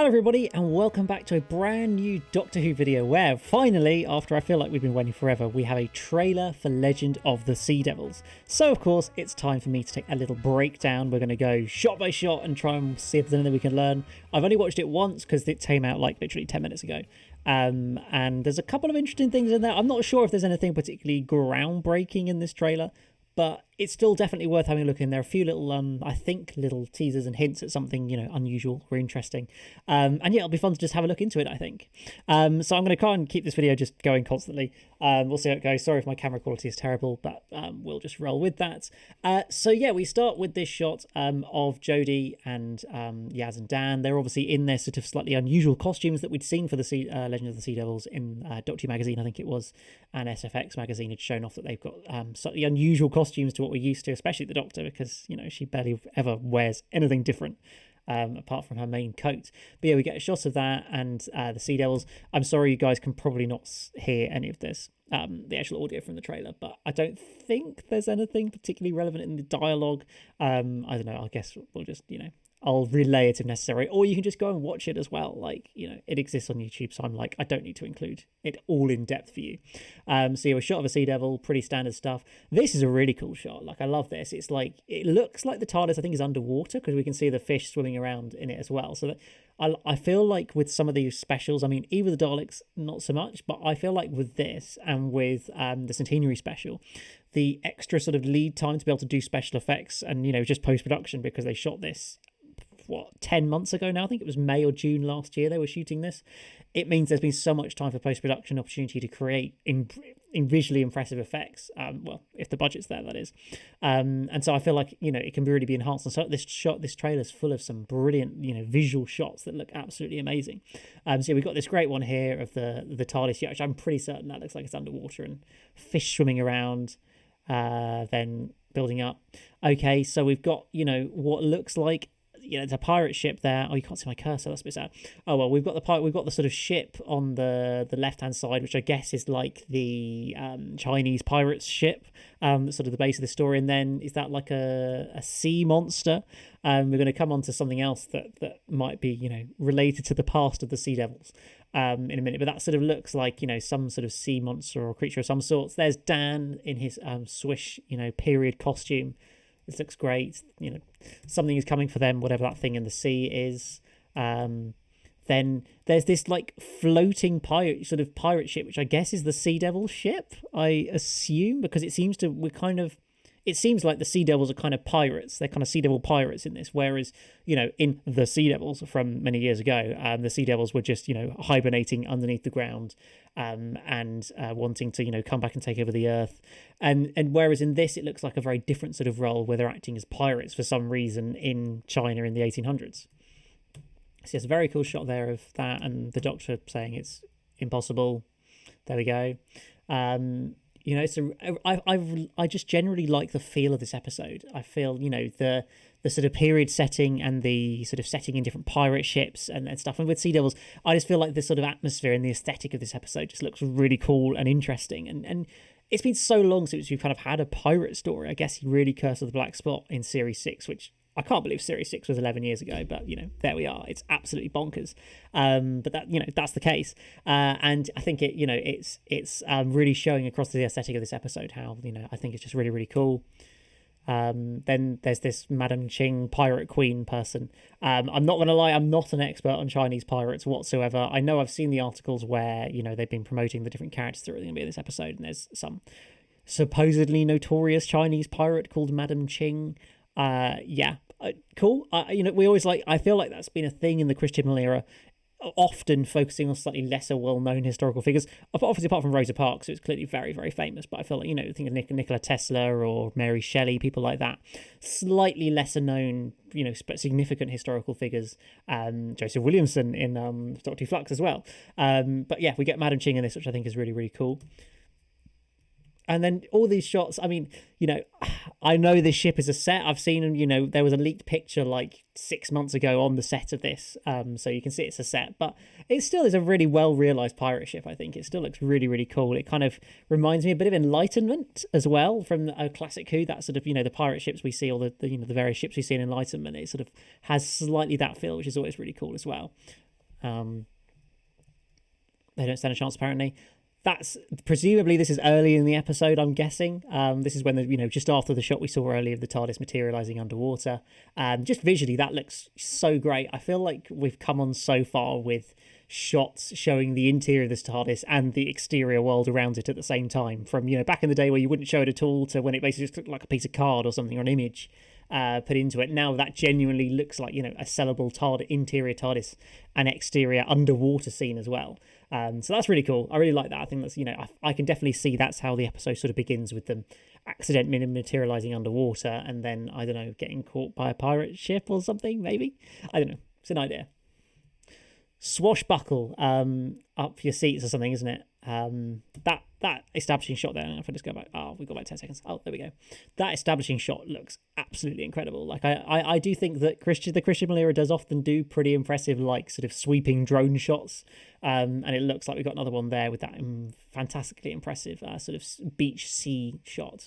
Hello everybody and welcome back to a brand new Doctor Who video where finally, after I feel like we've been waiting forever, we have a trailer for Legend of the Sea Devils. So of course it's time for me to take a little breakdown. We're going to go shot by shot and try and see if there's anything we can learn. I've only watched it once because it came out like literally 10 minutes ago. And there's a couple of interesting things in there. I'm not sure if there's anything particularly groundbreaking in this trailer, but it's still definitely worth having a look in. There are a few little, I think, little teasers and hints at something, you know, unusual or interesting. And yeah, it'll be fun to just have a look into it, I think. So I'm going to try and keep this video just going constantly. We'll see how it goes. Sorry if my camera quality is terrible, but we'll just roll with that. So yeah, we start with this shot of Jodie and Yaz and Dan. They're obviously in their sort of slightly unusual costumes that we'd seen for the Legend of the Sea Devils in Doctor Who magazine, I think it was, and SFX magazine had shown off that they've got slightly unusual costumes to what we're used to, especially the Doctor, because, you know, she barely ever wears anything different apart from her main coat. But yeah, we get a shot of that and the Sea Devils. I'm sorry you guys can probably not hear any of this, the actual audio from the trailer, but I don't think there's anything particularly relevant in the dialogue. I don't know, I guess we'll just, you know, I'll relay it if necessary, or you can just go and watch it as well. Like, you know, it exists on YouTube, so I'm like, I don't need to include it all in depth for you. So yeah, a shot of a Sea Devil, pretty standard stuff. This is a really cool shot. Like, I love this. It's like, it looks like the TARDIS, I think, is underwater because we can see the fish swimming around in it as well. So that I feel like with some of these specials, I mean, even the Daleks, not so much, but I feel like with this and with the Centenary special, the extra sort of lead time to be able to do special effects and, you know, just post-production, because they shot this 10 months ago now. I think it was May or June last year they were shooting this. It means there's been so much time for post-production opportunity to create in visually impressive effects, well, if the budget's there, that is. And so I feel like, you know, it can really be enhanced. And so this trailer's full of some brilliant, you know, visual shots that look absolutely amazing. So we've got this great one here of the TARDIS, which I'm pretty certain that looks like it's underwater and fish swimming around, then building up. Okay, so we've got, you know, what looks like, you know, it's a pirate ship there. Oh, you can't see my cursor. That's a bit sad. Oh well, we've got the sort of ship on the left hand side, which I guess is like the Chinese pirates ship, sort of the base of the story. And then is that like a sea monster? We're going to come on to something else that might be, you know, related to the past of the Sea Devils in a minute. But that sort of looks like, you know, some sort of sea monster or creature of some sorts. There's Dan in his Swish, you know, period costume. This looks great. You know, something is coming for them, whatever that thing in the sea is. Then there's this like floating pirate ship, which I guess is the Sea Devil ship, I assume, because it seems like the Sea Devils are kind of pirates. They're kind of Sea Devil pirates in this, whereas, you know, in the Sea Devils from many years ago, the Sea Devils were just, you know, hibernating underneath the ground, and wanting to, you know, come back and take over the Earth. And whereas in this, it looks like a very different sort of role where they're acting as pirates for some reason in China in the 1800s. So it's a very cool shot there of that, and the Doctor saying it's impossible. There we go. You know, so I just generally like the feel of this episode. I feel, you know, the sort of period setting and the sort of setting in different pirate ships and stuff. And with Sea Devils, I just feel like the sort of atmosphere and the aesthetic of this episode just looks really cool and interesting. And it's been so long since we've kind of had a pirate story. I guess he really cursed the Black Spot in Series 6, which I can't believe Series 6 was 11 years ago, but, you know, there we are. It's absolutely bonkers. But that, you know, that's the case. And I think it, you know, it's really showing across the aesthetic of this episode how, you know, I think it's just really, really cool. Then there's this Madam Ching pirate queen person. I'm not going to lie, I'm not an expert on Chinese pirates whatsoever. I know I've seen the articles where, you know, they've been promoting the different characters that are going to be in this episode, and there's some supposedly notorious Chinese pirate called Madam Ching. Cool. You know, we always I feel like that's been a thing in the Chris Chibnall era, often focusing on slightly lesser well-known historical figures, obviously apart from Rosa Parks, who's clearly very, very famous, but I feel like, you know, think of Nikola Tesla or Mary Shelley, people like that, slightly lesser known, you know, significant historical figures, Joseph Williamson in Dr. Flux as well. But yeah, we get Madam Ching in this, which I think is really, really cool. And then all these shots, I mean, you know, I know this ship is a set. I've seen, you know, there was a leaked picture like 6 months ago on the set of this. So you can see it's a set, but it still is a really well-realised pirate ship, I think. It still looks really, really cool. It kind of reminds me a bit of Enlightenment as well from a classic Who, that sort of, you know, the pirate ships we see, or the you know, the various ships we see in Enlightenment. It sort of has slightly that feel, which is always really cool as well. They don't stand a chance, apparently. That's presumably this is early in the episode, I'm guessing. This is when just after the shot we saw earlier of the TARDIS materializing underwater. Just visually, that looks so great. I feel like we've come on so far with shots showing the interior of this TARDIS and the exterior world around it at the same time. From back in the day where you wouldn't show it at all to when it basically just looked like a piece of card or something, or an image put into it. Now that genuinely looks like a sellable interior TARDIS and exterior underwater scene as well. So that's really cool. I really like that. I think that's I can definitely see that's how the episode sort of begins, with them accidentally materializing underwater and then, I don't know, getting caught by a pirate ship or something, maybe. I don't know. It's an idea. Swashbuckle, up your seats or something, isn't it? That establishing shot there. If I just go back, we got about 10 seconds. Oh, there we go. That establishing shot looks absolutely incredible. Like I do think that the Christian Malera does often do pretty impressive, like, sort of sweeping drone shots. And it looks like we've got another one there with that fantastically impressive sort of beach sea shot.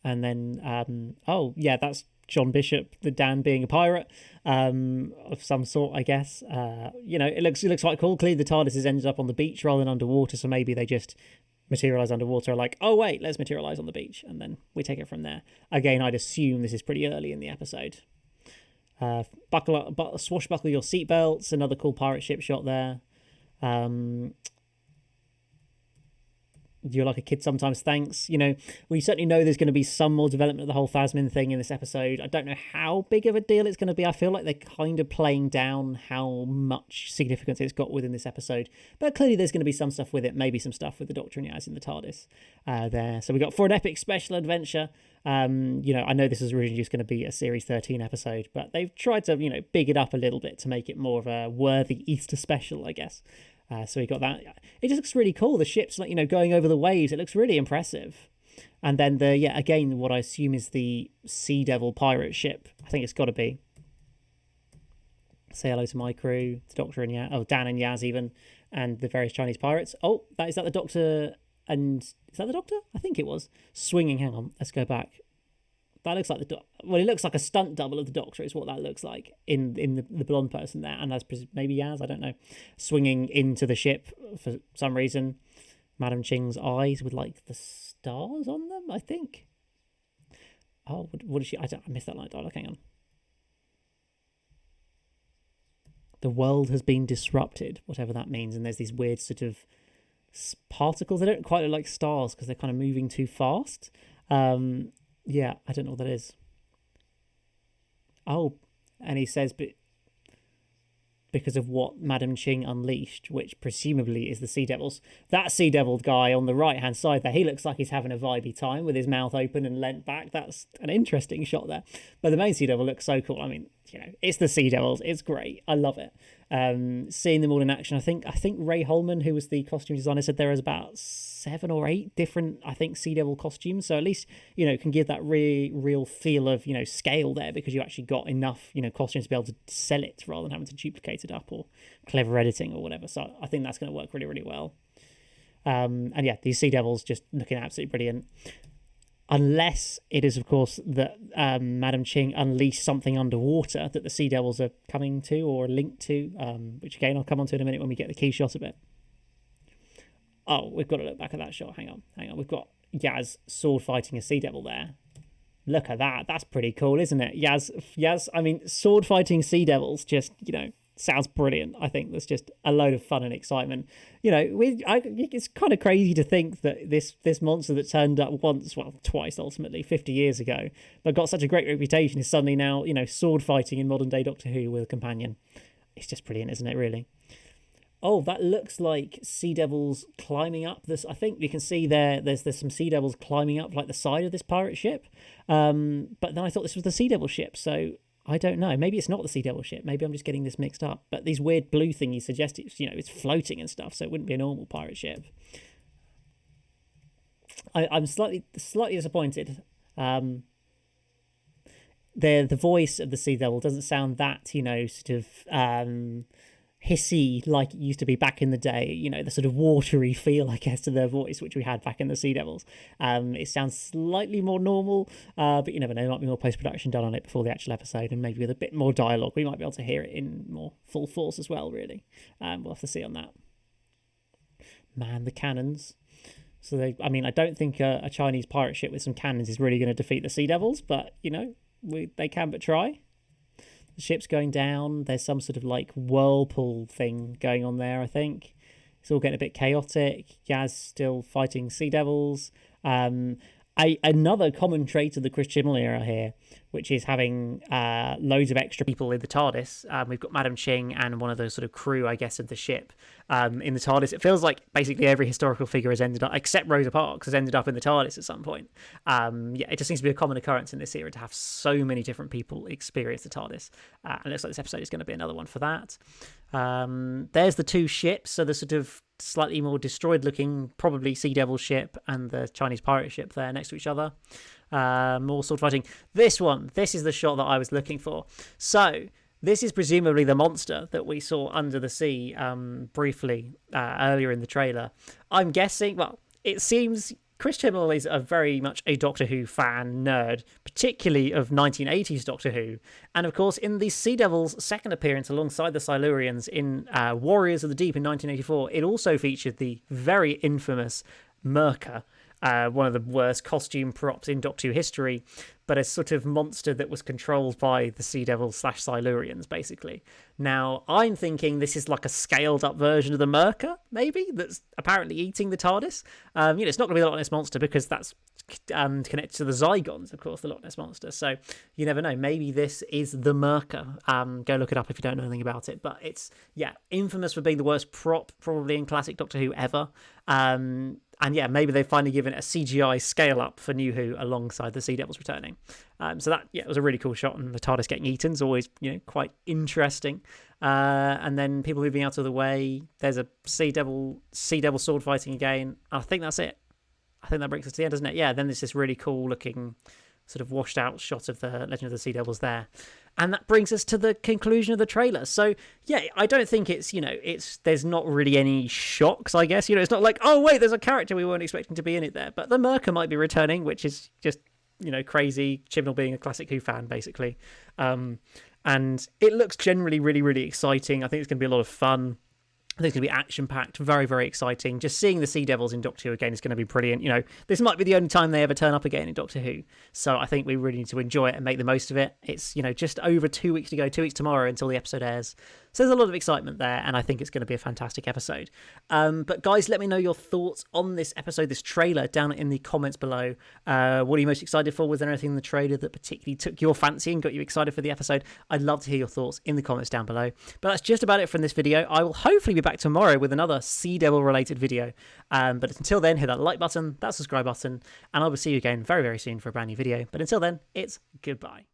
And then, that's John Bishop, the Dan being a pirate of some sort, I guess. It looks quite cool. Clearly the TARDIS has ended up on the beach rather than underwater, so maybe they just materialize underwater, like, oh wait, let's materialize on the beach, and then we take it from there. Again, I'd assume this is pretty early in the episode. Swashbuckle your seatbelts, another cool pirate ship shot there. You're like a kid sometimes, thanks. We certainly know there's going to be some more development of the whole Phasmin thing in this episode. I don't know how big of a deal it's going to be. I feel like they're kind of playing down how much significance it's got within this episode. But clearly there's going to be some stuff with it, maybe some stuff with the Doctor and Yaz in the TARDIS there. So we got For an Epic Special Adventure. I know this was originally just going to be a Series 13 episode, but they've tried to, big it up a little bit to make it more of a worthy Easter special, I guess. So we got that. It just looks really cool. The ship's like, going over the waves. It looks really impressive. And then again, what I assume is the Sea Devil pirate ship. I think it's got to be. Say hello to my crew, the Doctor and Yaz, Dan and Yaz even, and the various Chinese pirates. Oh, is that the Doctor? And is that the Doctor? I think it was. Swinging, hang on, let's go back. That looks like it looks like a stunt double of the Doctor is what that looks like in the blonde person there. And that's maybe Yaz, I don't know, swinging into the ship for some reason. Madam Ching's eyes with, like, the stars on them, I think. Oh, what is she? I missed that line of dialogue, hang on. The world has been disrupted, whatever that means. And there's these weird sort of particles. They don't quite look like stars because they're kind of moving too fast. Yeah, I don't know what that is. Oh, and he says, but because of what Madam Ching unleashed, which presumably is the Sea Devils. That Sea Devil guy on the right-hand side there, he looks like he's having a vibey time with his mouth open and leant back. That's an interesting shot there. But the main Sea Devil looks so cool. I mean, it's the Sea Devils. It's great. I love it. Seeing them all in action. I think Ray Holman, who was the costume designer, said there was about 7 or 8 different, I think, Sea Devil costumes. So at least, can give that real feel of, scale there, because you actually got enough, costumes to be able to sell it rather than having to duplicate it up or clever editing or whatever. So I think that's going to work really, really well. And yeah, these Sea Devils just looking absolutely brilliant. Unless it is, of course, that Madam Ching unleashed something underwater that the Sea Devils are coming to or linked to, which again I'll come on to in a minute when we get the key shot of it. Oh, we've got to look back at that shot. Hang on. We've got Yaz sword fighting a Sea Devil there. Look at that. That's pretty cool, isn't it? Yaz, I mean, sword fighting Sea Devils just, sounds brilliant. I think there's just a load of fun and excitement. It's kind of crazy to think that this monster that turned up twice ultimately 50 years ago, but got such a great reputation, is suddenly now sword fighting in modern day Doctor Who with a companion. It's just brilliant, isn't it? Really. Oh, that looks like Sea Devils climbing up this. I think you can see there's some Sea Devils climbing up like the side of this pirate ship. But then I thought this was the Sea Devil ship, so I don't know. Maybe it's not the Sea Devil ship. Maybe I'm just getting this mixed up. But these weird blue thingies suggest it's floating and stuff, so it wouldn't be a normal pirate ship. I'm slightly disappointed. The voice of the Sea Devil doesn't sound that sort of hissy like it used to be back in the day, you know, the sort of watery feel, I guess, to their voice, which we had back in the Sea Devils. It sounds slightly more normal, but you never know, there might be more post-production done on it before the actual episode, and maybe with a bit more dialogue, we might be able to hear it in more full force as well, really. We'll have to see on that. Man, the cannons. So I don't think a Chinese pirate ship with some cannons is really going to defeat the Sea Devils, but, you know, they can but try. The ship's going down. There's some sort of like whirlpool thing going on there, I think. It's all getting a bit chaotic. Yaz still fighting Sea Devils. Another common trait of the Chris Chibnall era here, which is having loads of extra people in the TARDIS. We've got Madame Ching and one of the sort of crew, I guess, of the ship in the TARDIS. It feels like basically every historical figure has ended up, except Rosa Parks, has ended up in the TARDIS at some point. It just seems to be a common occurrence in this era to have so many different people experience the TARDIS. And it looks like this episode is going to be another one for that. There's the two ships, so the sort of slightly more destroyed looking, probably Sea Devil ship and the Chinese pirate ship there next to each other. More sword fighting. This is the shot that I was looking for. So this is presumably the monster that we saw under the sea briefly earlier in the trailer. I'm guessing, well, it seems Chris Chibnall is a very much a Doctor Who fan nerd, particularly of 1980s Doctor Who. And of course, in the Sea Devils' second appearance alongside the Silurians in Warriors of the Deep in 1984, it also featured the very infamous Merca, one of the worst costume props in Doctor Who history, but a sort of monster that was controlled by the Sea Devils / Silurians, basically. Now, I'm thinking this is like a scaled-up version of the Merca, maybe, that's apparently eating the TARDIS. It's not going to be the Loch Ness Monster because that's connected to the Zygons, of course, the Loch Ness Monster. So you never know. Maybe this is the Merca. Go look it up if you don't know anything about it. But it's, infamous for being the worst prop, probably in classic Doctor Who ever. And maybe they've finally given it a CGI scale up for New Who alongside the Sea Devils returning. So that, it was a really cool shot, and the TARDIS getting eaten is always, quite interesting. And then people moving out of the way. There's a Sea Devil sword fighting again. I think that's it. I think that brings us to the end, doesn't it? Yeah, then there's this really cool looking sort of washed out shot of the Legend of the Sea Devils there. And that brings us to the conclusion of the trailer. So, I don't think it's, there's not really any shocks, I guess. It's not like, oh, wait, there's a character we weren't expecting to be in it there. But the Merca might be returning, which is just, crazy. Chibnall being a classic Who fan, basically. And it looks generally really, really exciting. I think it's going to be a lot of fun. I think it's going to be action-packed, very, very exciting. Just seeing the Sea Devils in Doctor Who again is going to be brilliant. This might be the only time they ever turn up again in Doctor Who. So I think we really need to enjoy it and make the most of it. It's, just over 2 weeks to go, 2 weeks tomorrow until the episode airs. So there's a lot of excitement there, and I think it's going to be a fantastic episode. But guys, let me know your thoughts on this episode, this trailer, down in the comments below. What are you most excited for? Was there anything in the trailer that particularly took your fancy and got you excited for the episode? I'd love to hear your thoughts in the comments down below. But that's just about it from this video. I will hopefully be back tomorrow with another Sea Devil related video. But until then, hit that like button, that subscribe button, and I will see you again very, very soon for a brand new video. But until then, it's goodbye.